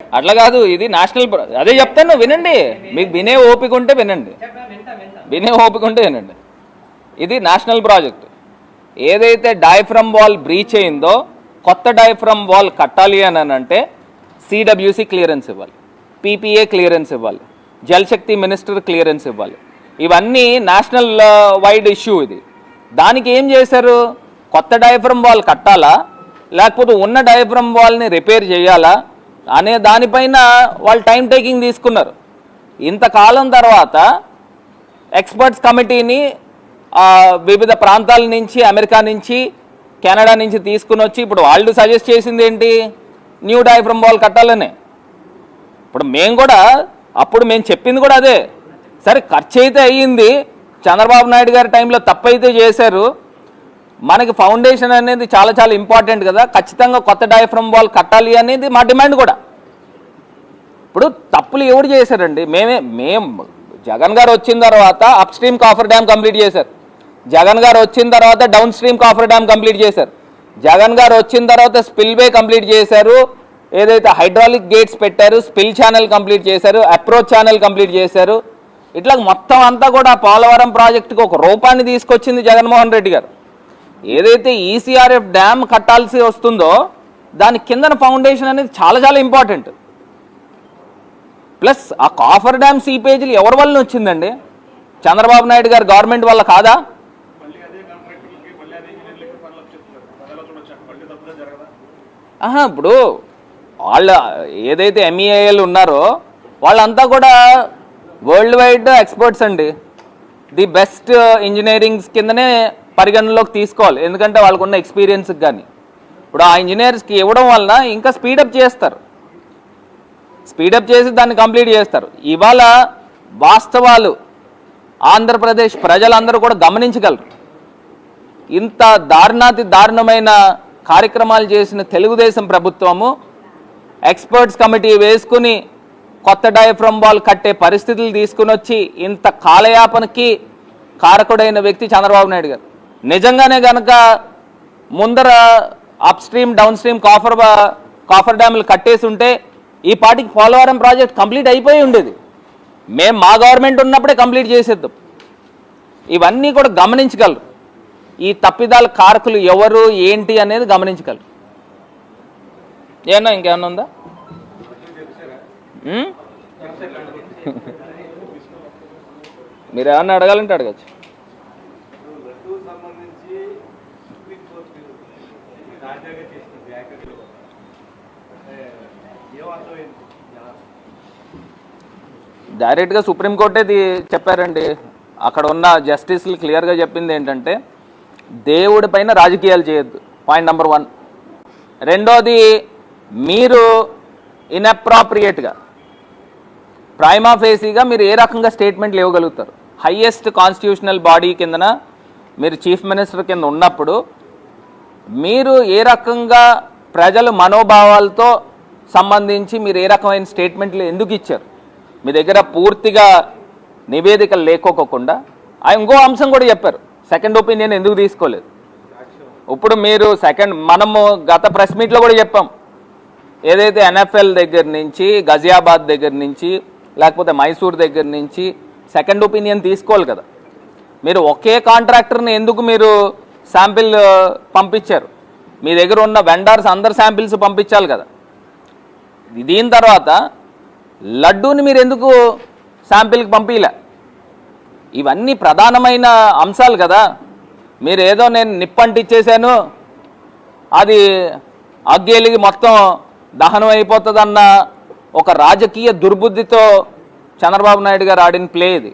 అట్లా కాదు, ఇది నేషనల్. అదే చెప్తాను వినండి, మీకు వినే ఓపిక ఉంటే వినండి, ఇది నేషనల్ ప్రాజెక్ట్. ఏదైతే డయాఫ్రమ్ వాల్ బ్రీచ్ అయిందో కొత్త డయాఫ్రమ్ వాల్ కట్టాలి అని అంటే సిడబ్ల్యూసి క్లియరెన్స్ ఇవ్వాలి, పీపీఏ క్లియరెన్స్ ఇవ్వాలి, జలశక్తి మినిస్టర్ క్లియరెన్స్ ఇవ్వాలి. ఇవన్నీ నేషనల్ వైడ్ ఇష్యూ ఇది. దానికి ఏం చేశారు, కొత్త డయాఫ్రమ్ వాల్ కట్టాలా లేకపోతే ఉన్న డయాఫ్రమ్ వాల్ని రిపేర్ చేయాలా అనే దానిపైన వాళ్ళు టైం టేకింగ్ తీసుకున్నారు. ఇంతకాలం తర్వాత ఎక్స్పర్ట్స్ కమిటీని వివిధ ప్రాంతాల నుంచి, అమెరికా నుంచి, కెనడా నుంచి తీసుకుని వచ్చి ఇప్పుడు వాళ్ళు సజెస్ట్ చేసింది ఏంటి, న్యూ డయాఫ్రమ్ వాల్ కట్టాలనే. ఇప్పుడు మేము కూడా అప్పుడు మేము చెప్పింది కూడా అదే. సరే ఖర్చు అయితే అయ్యింది, చంద్రబాబు నాయుడు గారి టైంలో తప్పైతే చేశారు, మనకి ఫౌండేషన్ అనేది చాలా చాలా ఇంపార్టెంట్ కదా, ఖచ్చితంగా కొత్త డయాఫ్రమ్ వాల్ కట్టాలి అనేది మా డిమాండ్ కూడా. ఇప్పుడు తప్పులు ఎవరు చేశారండి, మేము జగన్ గారు వచ్చిన తర్వాత up stream coffer dam complete చేశారు, జగన్ గారు వచ్చిన తర్వాత down stream coffer dam complete చేశారు, జగన్ గారు వచ్చిన తర్వాత స్పిల్వే కంప్లీట్ చేశారు, ఏదైతే హైడ్రాలిక్ గేట్స్ పెట్టారు, స్పిల్ ఛానల్ కంప్లీట్ చేశారు, అప్రోచ్ ఛానల్ కంప్లీట్ చేశారు. ఇట్లా మొత్తం అంతా కూడా పోలవరం ప్రాజెక్టుకి ఒక రూపాన్ని తీసుకొచ్చింది జగన్మోహన్ రెడ్డి గారు. ఏదైతే ఈసీఆర్ఎఫ్ డ్యామ్ కట్టాల్సి వస్తుందో దాని కిందన ఫౌండేషన్ అనేది చాలా చాలా ఇంపార్టెంట్. ప్లస్ ఆ కాఫర్ డ్యామ్ సీపేజీలు ఎవరి వల్ల వచ్చిందండి, చంద్రబాబు నాయుడు గారు గవర్నమెంట్ వల్ల కాదా? ఇప్పుడు వాళ్ళ ఏదైతే ఎంఈఏఎల్ ఉన్నారో వాళ్ళంతా కూడా వరల్డ్ వైడ్ ఎక్స్పర్ట్స్ అండి, ది బెస్ట్ ఇంజనీరింగ్స్ కిందనే పరిగణనలోకి తీసుకోవాలి, ఎందుకంటే వాళ్ళకున్న ఎక్స్పీరియన్స్కి. కానీ ఇప్పుడు ఆ ఇంజనీర్స్కి ఇవ్వడం వలన ఇంకా స్పీడప్ చేస్తారు, స్పీడప్ చేసి దాన్ని కంప్లీట్ చేస్తారు. ఇవాళ వాస్తవాలు ఆంధ్రప్రదేశ్ ప్రజలందరూ కూడా గమనించగలరు. ఇంత దారుణాతి దారుణమైన కార్యక్రమాలు చేసిన తెలుగుదేశం ప్రభుత్వము ఎక్స్పర్ట్స్ కమిటీ వేసుకుని కొత్త డయాఫ్రమ్ వాల్ కట్టే పరిస్థితులు తీసుకుని వచ్చి ఇంత కాలయాపనకి కారకుడైన వ్యక్తి చంద్రబాబు నాయుడు గారు. నిజంగానే కనుక ముందర up stream down stream coffer డ్యాములు కట్టేసి ఉంటే ఈ పాటికి పోలవరం ప్రాజెక్ట్ కంప్లీట్ అయిపోయి ఉండేది. మేము మా గవర్నమెంట్ ఉన్నప్పుడే కంప్లీట్ చేసేద్దాం. ఇవన్నీ కూడా గమనించగలరు, ఈ తప్పిదాల కారకులు ఎవరు ఏంటి అనేది గమనించగలరు. ఏమన్నా ఇంకేమన్నా ఉందా? మీరు ఏమన్నా అడగాలంటే అడగచ్చు. డైరెక్ట్గా సుప్రీంకోర్టే చెప్పారండి. అక్కడ ఉన్న జస్టిస్లు క్లియర్గా చెప్పింది ఏంటంటే దేవుడి పైన రాజకీయాలు చేయొద్దు, పాయింట్ నెంబర్ 1. రెండోది, మీరు ఇన్అప్రాప్రియేట్గా ప్రైమా ఫేసీగా మీరు ఏ రకంగా స్టేట్మెంట్లు ఇవ్వగలుగుతారు? హైయెస్ట్ కాన్స్టిట్యూషనల్ బాడీ కిందన మీరు చీఫ్ మినిస్టర్ కింద ఉన్నప్పుడు మీరు ఏ రకంగా ప్రజల మనోభావాలతో సంబంధించి మీరు ఏ రకమైన స్టేట్మెంట్లు ఎందుకు ఇచ్చారు? మీ దగ్గర పూర్తిగా నివేదికలు లేకోకుండా ఇంకో అంశం కూడా చెప్పారు, సెకండ్ ఒపీనియన్ ఎందుకు తీసుకోలేదు. ఇప్పుడు మీరు మనము గత ప్రెస్ మీట్లో కూడా చెప్పాం, ఏదైతే ఎన్ఎఫ్ఎల్ దగ్గర నుంచి, గజియాబాద్ దగ్గర నుంచి, లేకపోతే మైసూర్ దగ్గర నుంచి సెకండ్ ఒపీనియన్ తీసుకోవాలి కదా. మీరు ఒకే కాంట్రాక్టర్ని ఎందుకు మీరు శాంపిల్ పంపించారు? మీ దగ్గర ఉన్న వెండర్స్ అందరు శాంపిల్స్ పంపించాలి కదా. దీని తర్వాత లడ్డూని మీరు ఎందుకు శాంపిల్కి పంపించలే? ఇవన్నీ ప్రధానమైన అంశాలు కదా. మీరు ఏదో నేను నిప్పంటిచ్చేసాను, అది అగ్గేలిగి మొత్తం దహనం అయిపోతుందన్న ఒక రాజకీయ దుర్బుద్ధితో చంద్రబాబు నాయుడు గారు ఆడిన ప్లే ఇది.